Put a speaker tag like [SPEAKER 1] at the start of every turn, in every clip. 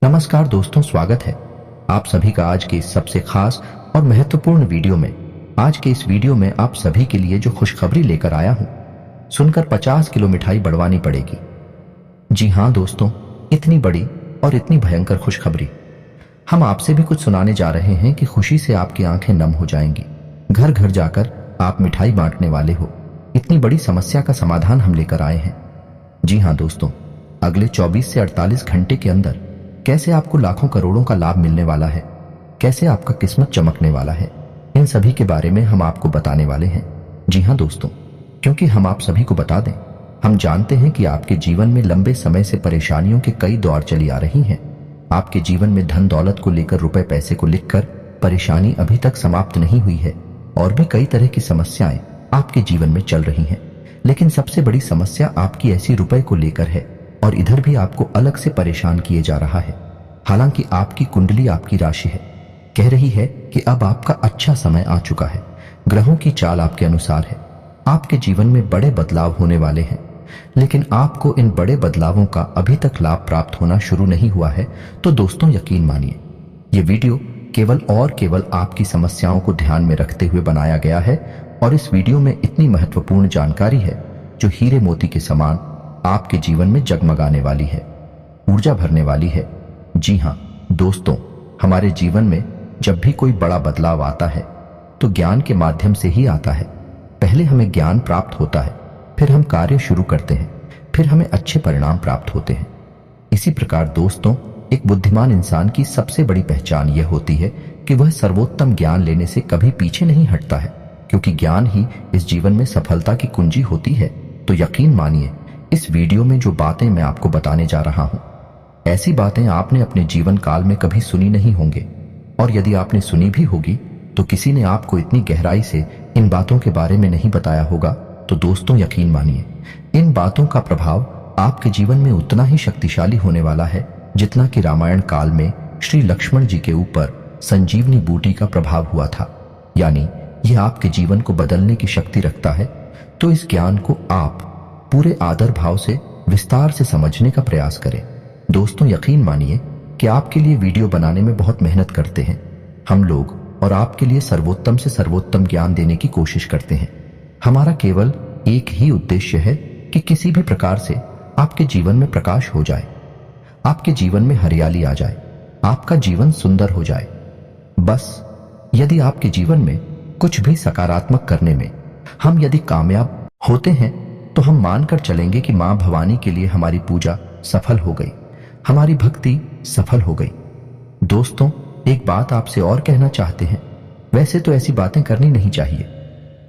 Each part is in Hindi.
[SPEAKER 1] नमस्कार दोस्तों, स्वागत है आप सभी का आज के इस सबसे खास और महत्वपूर्ण वीडियो में। आज के इस वीडियो में आप सभी के लिए जो खुशखबरी लेकर आया हूं, सुनकर 50 किलो मिठाई बढ़वानी पड़ेगी। जी हां दोस्तों, इतनी बड़ी और इतनी भयंकर खुशखबरी। हम आपसे भी कुछ सुनाने जा रहे हैं कि खुशी से आपकी आंखें नम हो जाएंगी। घर घर जाकर आप मिठाई बांटने वाले हो। इतनी बड़ी समस्या का समाधान हम लेकर आए हैं। जी हां दोस्तों, अगले 24 से 48 घंटे के अंदर कैसे आपको लाखों करोड़ों का लाभ मिलने वाला है, कैसे आपका किस्मत चमकने वाला है, इन सभी के बारे में हम आपको बताने वाले हैं। जी हां दोस्तों, क्योंकि हम आप सभी को बता दें, हम जानते हैं कि आपके जीवन में लंबे समय से परेशानियों के कई दौर चली आ रही हैं। आपके जीवन में धन दौलत को लेकर, रुपए पैसे को लेकर परेशानी अभी तक समाप्त नहीं हुई है और भी कई तरह की समस्याएं आपके जीवन में चल रही हैं। लेकिन सबसे बड़ी समस्या आपकी ऐसी रुपए को लेकर है और इधर भी आपको अलग से परेशान किए जा रहा है। हालांकि आपकी कुंडली, आपकी राशि है, कह रही है कि अब आपका अच्छा समय आ चुका है। ग्रहों की चाल आपके अनुसार है। आपके जीवन में बड़े बदलाव होने वाले हैं, लेकिन आपको इन बड़े बदलावों का अभी तक लाभ प्राप्त होना शुरू नहीं हुआ है। तो दोस्तों, यकीन मानिए, ये वीडियो केवल और केवल आपकी समस्याओं को ध्यान में रखते हुए बनाया गया है और इस वीडियो में इतनी महत्वपूर्ण जानकारी है जो हीरे मोती के समान आपके जीवन में जगमगाने वाली है, ऊर्जा भरने वाली है। जी हां दोस्तों, हमारे जीवन में जब भी कोई बड़ा बदलाव आता है तो ज्ञान के माध्यम से ही आता है। पहले हमें ज्ञान प्राप्त होता है, फिर हम कार्य शुरू करते हैं, फिर हमें अच्छे परिणाम प्राप्त होते हैं। इसी प्रकार दोस्तों, एक बुद्धिमान इंसान की सबसे बड़ी पहचान यह होती है कि वह सर्वोत्तम ज्ञान लेने से कभी पीछे नहीं हटता है, क्योंकि ज्ञान ही इस जीवन में सफलता की कुंजी होती है। तो यकीन मानिए, इस वीडियो में जो बातें मैं आपको बताने जा रहा हूं, ऐसी बातें आपने अपने जीवन काल में कभी सुनी नहीं होंगे, और यदि आपने सुनी भी होगी तो किसी ने आपको इतनी गहराई से इन बातों के बारे में नहीं बताया होगा। तो दोस्तों, यकीन मानिए, इन बातों का प्रभाव आपके जीवन में उतना ही शक्तिशाली होने वाला है जितना कि रामायण काल में श्री लक्ष्मण जी के ऊपर संजीवनी बूटी का प्रभाव हुआ था। यानी यह आपके जीवन को बदलने की शक्ति रखता है। तो इस ज्ञान को आप पूरे आदर भाव से विस्तार से समझने का प्रयास करें। दोस्तों, यकीन मानिए कि आपके लिए वीडियो बनाने में बहुत मेहनत करते हैं हम लोग, और आपके लिए सर्वोत्तम से सर्वोत्तम ज्ञान देने की कोशिश करते हैं। हमारा केवल एक ही उद्देश्य है कि किसी भी प्रकार से आपके जीवन में प्रकाश हो जाए, आपके जीवन में हरियाली आ जाए, आपका जीवन सुंदर हो जाए। बस यदि आपके जीवन में कुछ भी सकारात्मक करने में हम यदि कामयाब होते हैं तो हम मानकर चलेंगे कि मां भवानी के लिए हमारी पूजा सफल हो गई, हमारी भक्ति सफल हो गई। दोस्तों, एक बात आपसे और कहना चाहते हैं। वैसे तो ऐसी बातें करनी नहीं चाहिए,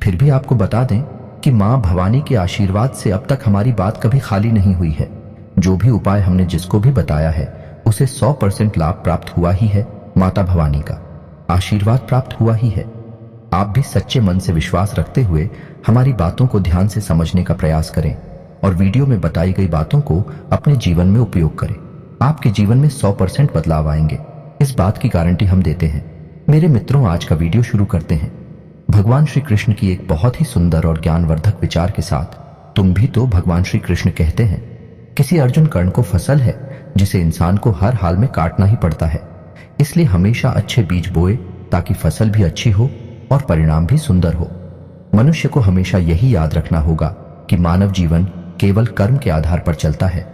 [SPEAKER 1] फिर भी आपको बता दें कि मां भवानी के आशीर्वाद से अब तक हमारी बात कभी खाली नहीं हुई है। जो भी उपाय हमने जिसको भी बताया है उसे 100% लाभ प्राप्त हुआ ही है। माता भवानी का आशीर्वाद प्राप्त हुआ ही है। आप भी सच्चे मन से विश्वास रखते हुए हमारी बातों को ध्यान से समझने का प्रयास करें और वीडियो में बताई गई बातों को अपने जीवन में उपयोग करें। आपके जीवन में 100% बदलाव आएंगे, इस बात की गारंटी हम देते हैं। मेरे मित्रों, आज का वीडियो शुरू करते हैं भगवान श्री कृष्ण की एक बहुत ही सुंदर और ज्ञानवर्धक विचार के साथ। तुम भी तो भगवान श्री कृष्ण कहते हैं, किसी अर्जुन कर्ण को फसल है जिसे इंसान को हर हाल में काटना ही पड़ता है। इसलिए हमेशा अच्छे बीज बोए ताकि फसल भी अच्छी हो और परिणाम भी सुंदर हो। मनुष्य को हमेशा यही याद रखना होगा कि मानव जीवन केवल कर्म के आधार पर चलता है।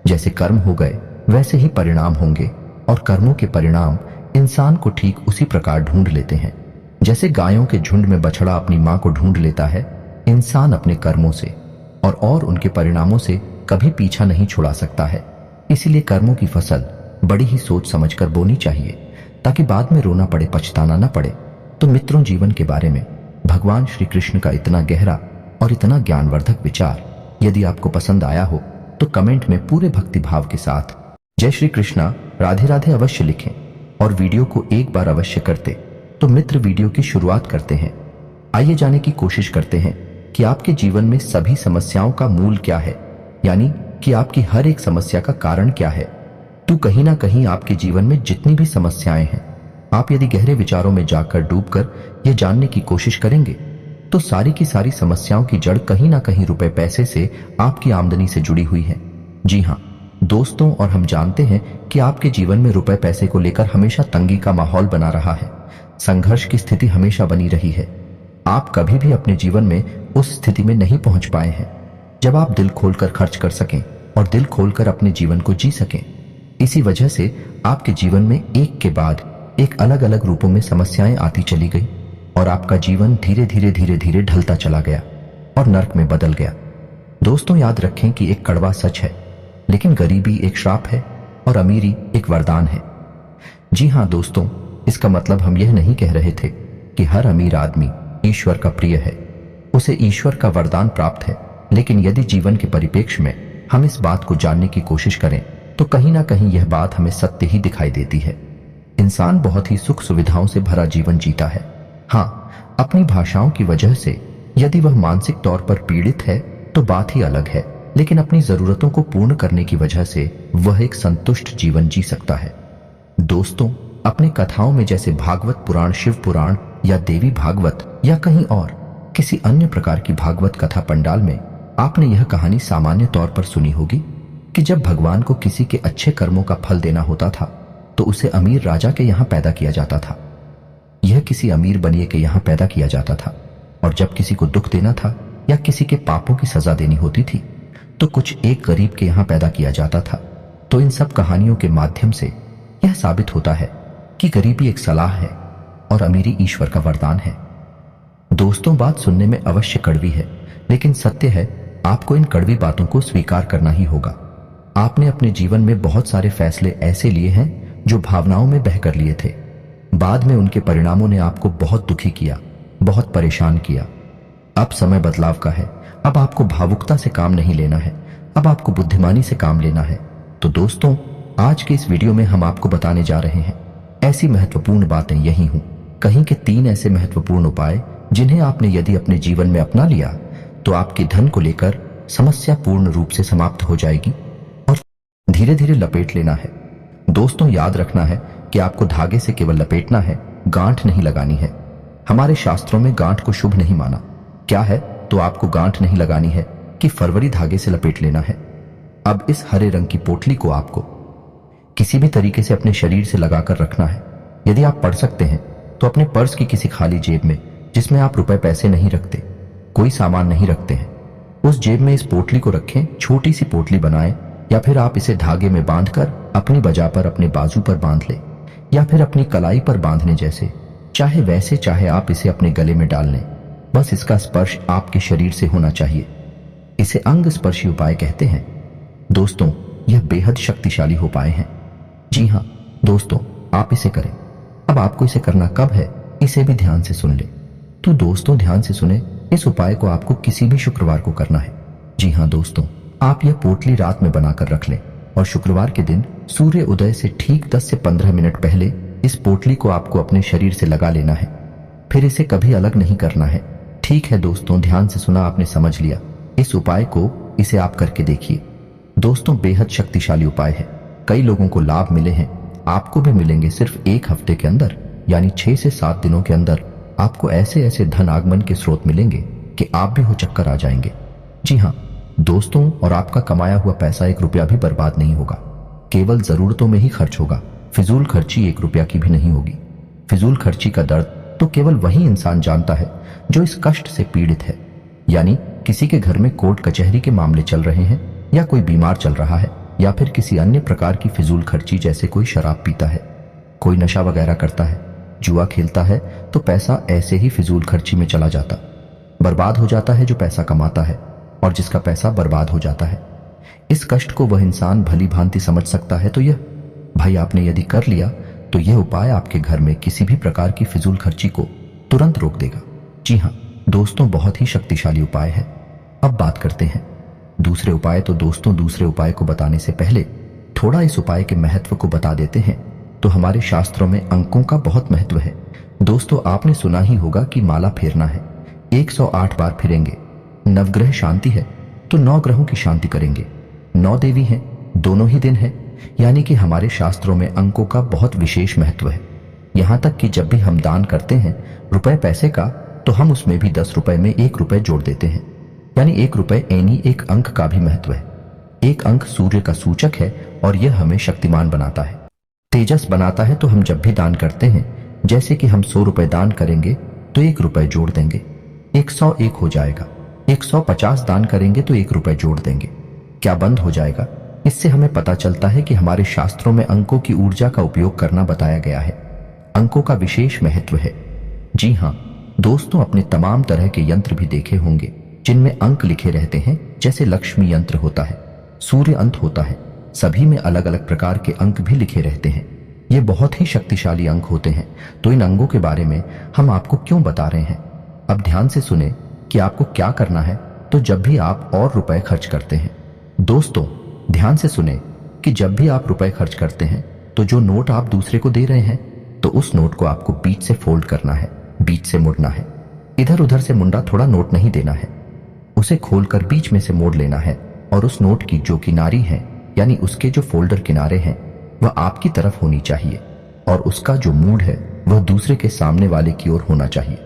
[SPEAKER 1] जैसे कर्म हो गए वैसे ही परिणाम होंगे, और कर्मों के परिणाम इंसान को ठीक उसी प्रकार ढूंढ लेते हैं। जैसे गायों के झुंड में बछड़ा अपनी मां को ढूंढ लेता है, इंसान अपने कर्मों से और उनके परिणामों से कभी पीछा नहीं छुड़ा सकता है। इसीलिए कर्मों की फसल बड़ी ही सोच समझकर बोनी चाहिए ताकि बाद में रोना पड़े, पछताना न पड़े। तो मित्रों, जीवन के बारे में भगवान श्री कृष्ण का इतना गहरा और इतना ज्ञानवर्धक विचार यदि आपको पसंद आया हो तो कमेंट में पूरे भक्ति भाव के साथ जय श्री कृष्णा, राधे राधे अवश्य लिखें और वीडियो को एक बार अवश्य करते। तो मित्र, वीडियो की शुरुआत करते हैं। आइए जाने की कोशिश करते हैं कि आपके जीवन में सभी समस्याओं का मूल क्या है, यानी कि आपकी हर एक समस्या का कारण क्या है। तो कहीं ना कहीं आपके जीवन में जितनी भी समस्याएं हैं, आप यदि गहरे विचारों में जाकर डूबकर यह जानने की कोशिश करेंगे तो सारी की सारी समस्याओं की जड़ कहीं ना कहीं रुपए पैसे से, आपकी आमदनी से जुड़ी हुई है। जी हां, दोस्तों, और हम जानते हैं कि आपके जीवन में रुपए पैसे को लेकर हमेशा तंगी का माहौल बना रहा है, संघर्ष की स्थिति हमेशा बनी रही है। आप कभी भी अपने जीवन में उस स्थिति में नहीं पहुंच पाए हैं जब आप दिल खोलकर खर्च कर सकें और दिल खोलकर अपने जीवन को जी सकें। इसी वजह से आपके जीवन में एक के बाद एक अलग अलग रूपों में समस्याएं आती चली गई और आपका जीवन धीरे धीरे ढलता चला गया और नर्क में बदल गया। दोस्तों, याद रखें कि एक कड़वा सच है, लेकिन गरीबी एक श्राप है और अमीरी एक वरदान है। जी हाँ दोस्तों, इसका मतलब हम यह नहीं कह रहे थे कि हर अमीर आदमी ईश्वर का प्रिय है, उसे ईश्वर का वरदान प्राप्त है। लेकिन यदि जीवन के परिप्रेक्ष्य में हम इस बात को जानने की कोशिश करें तो कहीं ना कहीं यह बात हमें सत्य ही दिखाई देती है। इंसान बहुत ही सुख सुविधाओं से भरा जीवन जीता है। हाँ, अपनी भाषाओं की वजह से यदि वह मानसिक तौर पर पीड़ित है तो बात ही अलग है, लेकिन अपनी जरूरतों को पूर्ण करने की वजह से वह एक संतुष्ट जीवन जी सकता है। दोस्तों, अपने कथाओं में जैसे भागवत पुराण, शिव पुराण या देवी भागवत या कहीं और किसी अन्य प्रकार की भागवत कथा पंडाल में आपने यह कहानी सामान्य तौर पर सुनी होगी कि जब भगवान को किसी के अच्छे कर्मों का फल देना होता था तो उसे अमीर राजा के यहां पैदा किया जाता था। यह किसी अमीर बनिए के यहां पैदा किया जाता था, और जब किसी को दुख देना था या किसी के पापों की सजा देनी होती थी तो कुछ एक गरीब के यहां पैदा किया जाता था। तो इन सब कहानियों के माध्यम से यह साबित होता है कि गरीबी एक सलाह है और अमीरी ईश्वर का वरदान है। दोस्तों, बात सुनने में अवश्य कड़वी है, लेकिन सत्य है आपको इन कड़वी बातों को स्वीकार करना ही होगा। आपने अपने जीवन में बहुत सारे फैसले ऐसे लिए हैं जो भावनाओं में बहकर लिए थे। बाद में उनके परिणामों ने आपको बहुत दुखी किया, बहुत परेशान किया। अब समय बदलाव का है। अब आपको भावुकता से काम नहीं लेना है, अब आपको बुद्धिमानी से काम लेना है। तो दोस्तों, आज के इस वीडियो में हम आपको बताने जा रहे हैं ऐसी महत्वपूर्ण बातें, यही हूं कहीं के 3 ऐसे महत्वपूर्ण उपाय जिन्हें आपने यदि अपने जीवन में अपना लिया तो आपके धन को लेकर समस्या पूर्ण रूप से समाप्त हो जाएगी और धीरे धीरे लपेट लेना है। दोस्तों, याद रखना है कि आपको धागे से केवल लपेटना है, गांठ नहीं लगानी है। हमारे शास्त्रों में गांठ को शुभ नहीं माना। क्या है? तो आपको गांठ नहीं लगानी है कि फरवरी धागे से लपेट लेना है। अब इस हरे रंग की पोटली को आपको किसी भी तरीके से अपने शरीर से लगाकर रखना है। यदि आप पढ़ सकते हैं तो अपने पर्स की किसी खाली जेब में, जिसमें आप रुपए पैसे नहीं रखते, कोई सामान नहीं रखते हैं, उस जेब में इस पोटली को रखें। छोटी सी पोटली बनाएं, या फिर आप इसे धागे में बांधकर अपनी बजा पर अपने बाजू पर बांध ले, या फिर अपनी कलाई पर बांधने जैसे, चाहे वैसे, चाहे आप इसे अपने गले में डाल लें। बस इसका स्पर्श आपके शरीर से होना चाहिए। इसे अंग स्पर्शी उपाय कहते हैं। दोस्तों, यह बेहद शक्तिशाली उपाय है। जी हाँ दोस्तों, आप इसे करें। अब आपको इसे करना कब है, इसे भी ध्यान से सुन ले। तो दोस्तों, ध्यान से सुने, इस उपाय को आपको किसी भी शुक्रवार को करना है। जी हाँ दोस्तों, आप यह पोटली रात में बनाकर रख लें और शुक्रवार के दिन सूर्य उदय से ठीक 10 से 15 मिनट पहले इस पोटली को आपको अपने शरीर से लगा लेना है। फिर इसे कभी अलग नहीं करना है। ठीक है दोस्तों, ध्यान से सुना, आपने समझ लिया। इस उपाय को इसे आप करके देखिए। दोस्तों, बेहद शक्तिशाली उपाय है। कई लोगों को लाभ मिले हैं, आपको भी मिलेंगे। सिर्फ 1 हफ्ते के अंदर, यानी 6 से 7 दिनों के अंदर आपको ऐसे ऐसे धन आगमन के स्रोत मिलेंगे कि आप भी हो चक्कर आ जाएंगे। जी हाँ दोस्तों, और आपका कमाया हुआ पैसा 1 रुपया भी बर्बाद नहीं होगा, केवल जरूरतों में ही खर्च होगा। फिजूल खर्ची 1 रुपया की भी नहीं होगी। फिजूल खर्ची का दर्द तो केवल वही इंसान जानता है जो इस कष्ट से पीड़ित है। यानी किसी के घर में कोर्ट कचहरी के मामले चल रहे हैं, या कोई बीमार चल रहा है, या फिर किसी अन्य प्रकार की फिजूल खर्ची, जैसे कोई शराब पीता है, कोई नशा वगैरह करता है, जुआ खेलता है, तो पैसा ऐसे ही फिजूल खर्ची में चला जाता, बर्बाद हो जाता है जो पैसा कमाता है और जिसका पैसा बर्बाद हो जाता है। इस कष्ट को वह इंसान भली भांति समझ सकता है। तो यह भाई आपने यदि कर लिया तो यह उपाय आपके घर में किसी भी प्रकार की फिजूल खर्ची को तुरंत रोक देगा। जी हाँ दोस्तों, बहुत ही शक्तिशाली उपाय है। अब बात करते हैं दूसरे उपाय। तो दोस्तों, दूसरे उपाय को बताने से पहले थोड़ा इस उपाय के महत्व को बता देते हैं। तो हमारे शास्त्रों में अंकों का बहुत महत्व है। दोस्तों, आपने सुना ही होगा कि माला फेरना है, 108 बार फिरेंगे। नवग्रह शांति है तो 9 ग्रहों की शांति करेंगे। 9 देवी हैं, दोनों ही दिन है, यानी कि हमारे शास्त्रों में अंकों का बहुत विशेष महत्व है। यहां तक कि जब भी हम दान करते हैं रुपए पैसे का, तो हम उसमें भी 10 रुपए में 1 रुपए जोड़ देते हैं, यानी 1 रुपए एनी 1 अंक का भी महत्व है। एक अंक सूर्य का सूचक है और यह हमें शक्तिमान बनाता है, तेजस बनाता है। तो हम जब भी दान करते हैं, जैसे कि हम 100 रुपए दान करेंगे तो 1 रुपए जोड़ देंगे, 101 हो जाएगा। 150 दान करेंगे तो 1 रुपए जोड़ देंगे, क्या बंद हो जाएगा। इससे हमें पता चलता है कि हमारे शास्त्रों में अंकों की ऊर्जा का उपयोग करना बताया गया है। अंकों का विशेष महत्व है। जी हाँ दोस्तों, अपने तमाम तरह के यंत्र भी देखे होंगे जिनमें अंक लिखे रहते हैं, जैसे लक्ष्मी यंत्र होता है, सूर्य अंत होता है, सभी में अलग अलग प्रकार के अंक भी लिखे रहते हैं। ये बहुत ही शक्तिशाली अंक होते हैं। तो इन अंगों के बारे में हम आपको क्यों बता रहे हैं, अब ध्यान से सुने कि आपको क्या करना है। तो जब भी आप और रुपए खर्च करते हैं, दोस्तों ध्यान से सुने कि जब भी आप रुपए खर्च करते हैं तो जो नोट आप दूसरे को दे रहे हैं, तो उस नोट को आपको बीच से फोल्ड करना है, बीच से मुड़ना है। इधर उधर से मुंडा थोड़ा नोट नहीं देना है, उसे खोलकर बीच में से मोड़ लेना है। और उस नोट की जो किनारी है, यानी उसके जो फोल्डर किनारे हैं, वह आपकी तरफ होनी चाहिए और उसका जो मूड है वह दूसरे के सामने वाले की ओर होना चाहिए।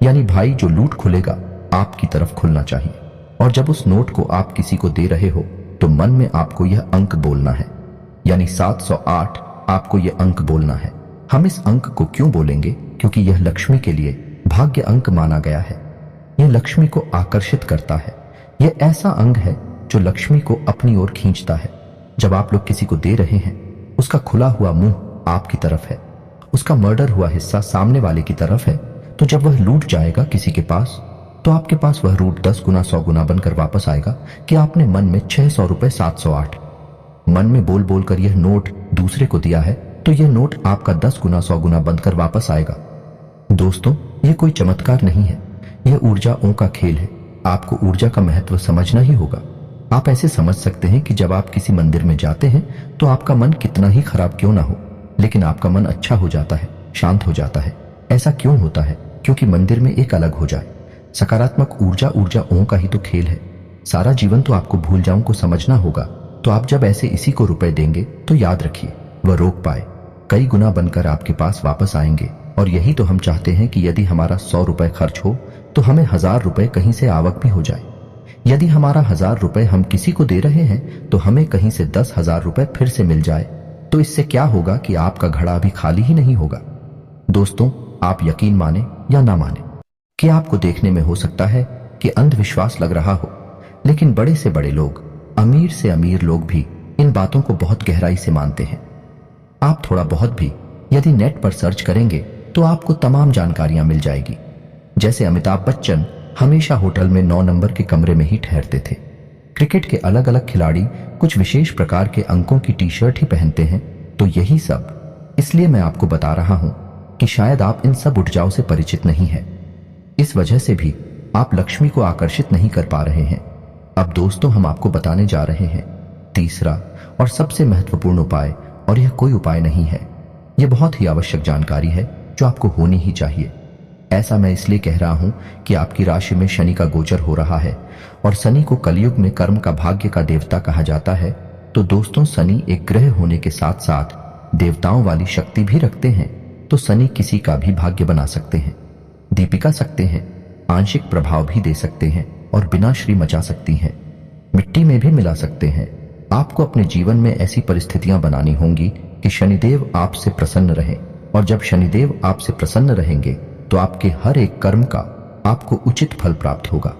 [SPEAKER 1] यानी भाई जो लूट खुलेगा आपकी तरफ खुलना चाहिए। और जब उस नोट को आप किसी को दे रहे हो तो मन में आपको यह अंक बोलना है, यानी 708 आपको यह अंक बोलना है। हम इस अंक को क्यों बोलेंगे, क्योंकि यह लक्ष्मी के लिए भाग्य अंक माना गया है। यह लक्ष्मी को आकर्षित करता है। यह ऐसा अंग है जो लक्ष्मी को अपनी ओर खींचता है। जब आप लोग किसी को दे रहे हैं, उसका खुला हुआ मुंह आपकी तरफ है, उसका मर्डर हुआ हिस्सा सामने वाले की तरफ है। तो जब वह लूट जाएगा किसी के पास, तो आपके पास वह रूट 10 गुना 100 गुना बनकर वापस आएगा कि आपने मन में 600 रुपए 708 मन में बोल बोल कर यह नोट दूसरे को दिया है। तो यह नोट आपका 10 गुना 100 गुना बनकर वापस आएगा। दोस्तों यह कोई चमत्कार नहीं है, यह ऊर्जाओं का खेल है। आपको ऊर्जा का महत्व समझना ही होगा। आप ऐसे समझ सकते हैं कि जब आप किसी मंदिर में जाते हैं तो आपका मन कितना ही खराब क्यों ना हो, लेकिन आपका मन अच्छा हो जाता है, शांत हो जाता है। ऐसा क्यों होता है, क्योंकि मंदिर में एक अलग हो जाए। सकारात्मक ऊर्जाओं का ही तो खेल है। सारा जीवन तो आपको भूल जाऊं को समझना होगा। तो आप जब ऐसे इसी को रुपए देंगे तो याद रखिए वह रोक पाए, कई गुना बनकर आपके पास वापस आएंगे। और यही तो हम चाहते हैं कि यदि हमारा 100 रुपए खर्च हो तो हमें 1000 रुपए कहीं से आवक भी हो जाए। यदि हमारा 1000 रुपए हम किसी को दे रहे हैं तो हमें कहीं से 10,000 रुपए फिर से मिल जाए। तो इससे क्या होगा कि आपका घड़ा अभी खाली ही नहीं होगा। दोस्तों आप यकीन माने या ना माने कि आपको देखने में हो सकता है कि अंधविश्वास लग रहा हो, लेकिन बड़े से बड़े लोग, अमीर से अमीर लोग भी इन बातों को बहुत गहराई से मानते हैं। आप थोड़ा बहुत भी यदि नेट पर सर्च करेंगे तो आपको तमाम जानकारियां मिल जाएगी। जैसे अमिताभ बच्चन हमेशा होटल में 9 नंबर के कमरे में ही ठहरते थे। क्रिकेट के अलग अलग खिलाड़ी कुछ विशेष प्रकार के अंकों की टी शर्ट ही पहनते हैं। तो यही सब इसलिए मैं आपको बता रहा हूं कि शायद आप इन सब ऊर्जाओं से परिचित नहीं हैं। इस वजह से भी आप लक्ष्मी को आकर्षित नहीं कर पा रहे हैं। अब दोस्तों हम आपको बताने जा रहे हैं तीसरा और सबसे महत्वपूर्ण उपाय, और यह कोई उपाय नहीं है, यह बहुत ही आवश्यक जानकारी है जो आपको होनी ही चाहिए। ऐसा मैं इसलिए कह रहा हूं कि आपकी राशि में शनि का गोचर हो रहा है और शनि को कलयुग में कर्म का भाग्य का देवता कहा जाता है। तो दोस्तों शनि एक ग्रह होने के साथ साथ देवताओं वाली शक्ति भी रखते हैं। तो शनि किसी का भी भाग्य बना सकते हैं, दीपिका सकते हैं, आंशिक प्रभाव भी दे सकते हैं और विनाश्री मचा सकती हैं, मिट्टी में भी मिला सकते हैं। आपको अपने जीवन में ऐसी परिस्थितियां बनानी होंगी कि शनिदेव आपसे प्रसन्न रहें, और जब शनिदेव आपसे प्रसन्न रहेंगे तो आपके हर एक कर्म का आपको उचित फल प्राप्त होगा।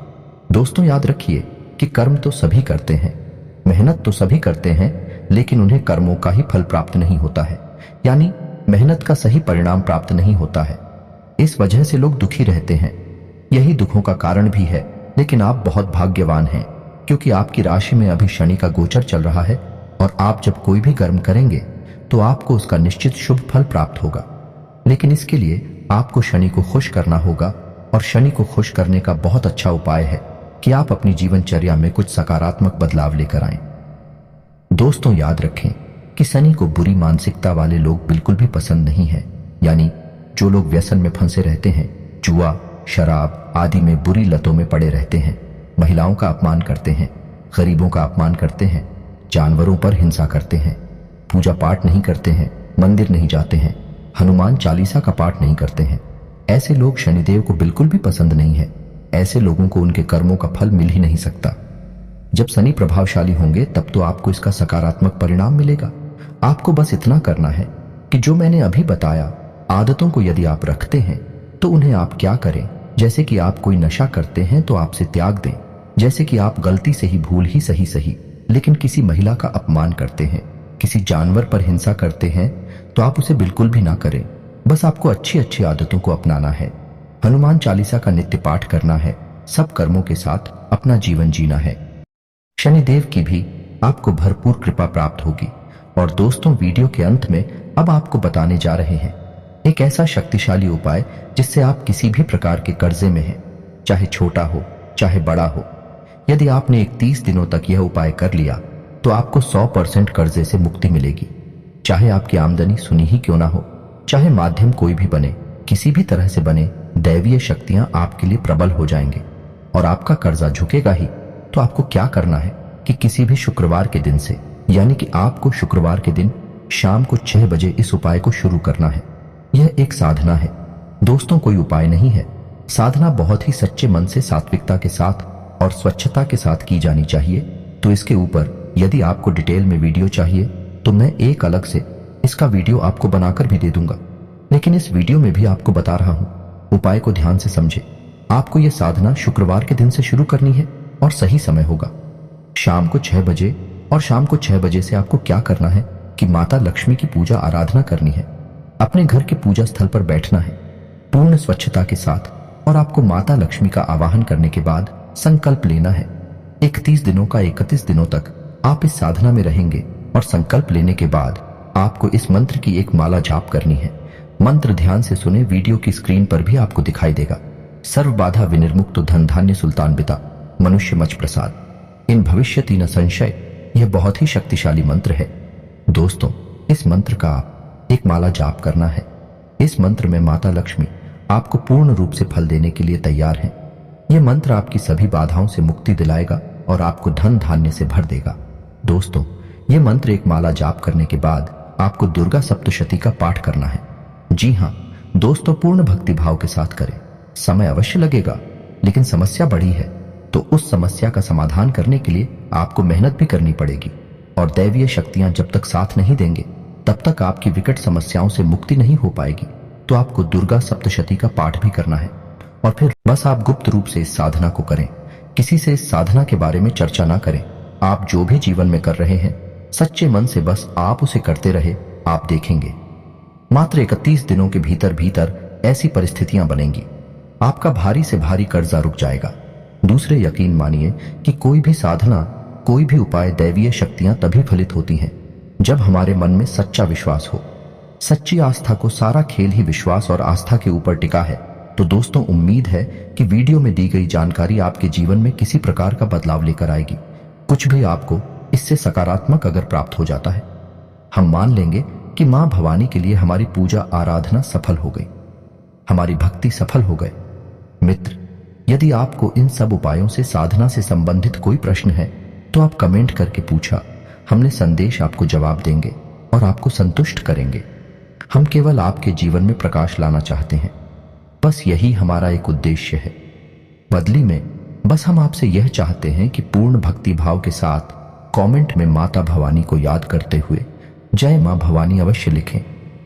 [SPEAKER 1] दोस्तों याद रखिए कि कर्म तो सभी करते हैं, मेहनत तो सभी करते हैं, लेकिन उन्हें कर्मों का ही फल प्राप्त नहीं होता है, यानी मेहनत का सही परिणाम प्राप्त नहीं होता है। इस वजह से लोग दुखी रहते हैं, यही दुखों का कारण भी है। लेकिन आप बहुत भाग्यवान हैं क्योंकि आपकी राशि में अभी शनि का गोचर चल रहा है और आप जब कोई भी कर्म करेंगे तो आपको उसका निश्चित शुभ फल प्राप्त होगा। लेकिन इसके लिए आपको शनि को खुश करना होगा, और शनि को खुश करने का बहुत अच्छा उपाय है कि आप अपनी जीवनचर्या में कुछ सकारात्मक बदलाव लेकर आएं। दोस्तों याद रखें कि शनि को बुरी मानसिकता वाले लोग बिल्कुल भी पसंद नहीं है, यानी जो लोग व्यसन में फंसे रहते हैं, जुआ, शराब आदि में बुरी लतों में पड़े रहते हैं, महिलाओं का अपमान करते हैं, गरीबों का अपमान करते हैं, जानवरों पर हिंसा करते हैं, पूजा पाठ नहीं करते हैं, मंदिर नहीं जाते हैं, हनुमान चालीसा का पाठ नहीं करते हैं, ऐसे लोग शनिदेव को बिल्कुल भी पसंद नहीं है। ऐसे लोगों को उनके कर्मों का फल मिल ही नहीं सकता। जब शनि प्रभावशाली होंगे तब तो आपको इसका सकारात्मक परिणाम मिलेगा। आपको बस इतना करना है कि जो मैंने अभी बताया आदतों को यदि आप रखते हैं तो उन्हें आप क्या करें। जैसे कि आप कोई नशा करते हैं तो आपसे त्याग दें। जैसे कि आप गलती से ही भूल ही सही लेकिन किसी महिला का अपमान करते हैं, किसी जानवर पर हिंसा करते हैं तो आप उसे बिल्कुल भी ना करें। बस आपको अच्छी अच्छी आदतों को अपनाना है। हनुमान चालीसा का नित्य पाठ करना है। सब कर्मों के साथ अपना जीवन जीना है। शनिदेव की भी आपको भरपूर कृपा प्राप्त होगी। और दोस्तों, वीडियो के अंत में अब आपको बताने जा रहे हैं एक ऐसा शक्तिशाली उपाय जिससे आप किसी भी प्रकार के कर्जे में हैं, चाहे छोटा हो चाहे बड़ा हो। यदि आपने 31 दिनों तक यह उपाय कर लिया तो आपको 100% कर्जे से मुक्ति मिलेगी। चाहे आपकी आमदनी सुनी ही क्यों ना हो, चाहे माध्यम कोई भी बने, किसी भी तरह से बने, दैवीय शक्तियां आपके लिए प्रबल हो जाएंगे और आपका कर्जा झुकेगा ही। तो आपको क्या करना है कि किसी भी शुक्रवार के दिन से, यानी कि आपको शुक्रवार के दिन शाम को 6 बजे इस उपाय को शुरू करना है। यह एक साधना है दोस्तों, कोई उपाय नहीं है। साधना बहुत ही सच्चे मन से, सात्विकता के साथ और स्वच्छता के साथ की जानी चाहिए। तो इसके ऊपर यदि आपको डिटेल में वीडियो चाहिए तो मैं एक अलग से इसका वीडियो आपको बनाकर भी दे दूंगा, लेकिन इस वीडियो में भी आपको बता रहा हूं। उपाय को ध्यान से समझे। आपको यह साधना शुक्रवार के दिन से शुरू करनी है और सही समय होगा शाम को 6 बजे। और शाम को 6 बजे से आपको क्या करना है कि माता लक्ष्मी की पूजा आराधना करनी है। अपने घर के पूजा स्थल पर बैठना है पूर्ण स्वच्छता के साथ और आपको माता लक्ष्मी का आवाहन करने के बाद संकल्प लेना है। 31 दिनों का 31 दिनों तक आप इस साधना में रहेंगे और संकल्प लेने के बाद आपको इस मंत्र की एक माला जाप करनी है। मंत्र ध्यान से सुने, वीडियो की स्क्रीन पर भी आपको दिखाई देगा। सर्व बाधा विनिर्मुक्त धन धान्य सुल्तान बिता मनुष्य मच प्रसाद इन भविष्यति न संशय। यह बहुत ही शक्तिशाली मंत्र है दोस्तों। इस मंत्र का एक माला जाप करना है। इस मंत्र में माता लक्ष्मी आपको पूर्ण रूप से फल देने के लिए तैयार हैं। यह मंत्र आपकी सभी बाधाओं से मुक्ति दिलाएगा और आपको धन धान्य से भर देगा। दोस्तों, यह मंत्र एक माला जाप करने के बाद आपको दुर्गा सप्तशती का पाठ करना है। जी हाँ दोस्तों, पूर्ण भक्ति भाव के साथ करें। समय अवश्य लगेगा, लेकिन समस्या बड़ी है तो उस समस्या का समाधान करने के लिए आपको मेहनत भी करनी पड़ेगी। और दैवीय शक्तियां जब तक साथ नहीं देंगे तब तक आपकी विकट समस्याओं से मुक्ति नहीं हो पाएगी। तो आपको दुर्गा सप्तशती का पाठ भी करना है और फिर बस आप गुप्त रूप से इस साधना को करें। किसी से इस साधना के बारे में चर्चा ना करें। आप जो भी जीवन में कर रहे हैं सच्चे मन से बस आप उसे करते रहे। आप देखेंगे मात्र 31 दिनों के भीतर भीतर ऐसी परिस्थितियां बनेंगी, आपका भारी से भारी कर्जा रुक जाएगा। दूसरे, यकीन मानिए कि कोई भी साधना, कोई भी उपाय, दैवीय शक्तियां तभी फलित होती हैं जब हमारे मन में सच्चा विश्वास हो। सच्ची आस्था को सारा खेल ही विश्वास और आस्था के ऊपर टिका है। तो दोस्तों, उम्मीद है कि वीडियो में दी गई जानकारी आपके जीवन में किसी प्रकार का बदलाव लेकर आएगी। कुछ भी आपको इससे सकारात्मक अगर प्राप्त हो जाता है, हम मान लेंगे कि मां भवानी के लिए हमारी पूजा आराधना सफल हो गई, हमारी भक्ति सफल हो गए। मित्र, यदि आपको इन सब उपायों से, साधना से संबंधित कोई प्रश्न है तो आप कमेंट करके पूछा। हमने संदेश आपको जवाब देंगे और आपको संतुष्ट करेंगे। हम केवल आपके जीवन में प्रकाश लाना चाहते हैं, बस यही हमारा एक उद्देश्य है। बदली में बस हम आपसे यह चाहते हैं कि पूर्ण भक्ति भाव के साथ कमेंट में माता भवानी को याद करते हुए जय मां भवानी अवश्य लिखें।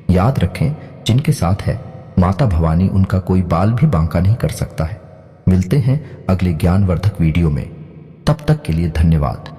[SPEAKER 1] याद रखें, जिनके साथ है माता भवानी, उनका कोई बाल भी बांका नहीं कर सकता है। मिलते हैं अगले ज्ञानवर्धक वीडियो में, तब तक के लिए धन्यवाद।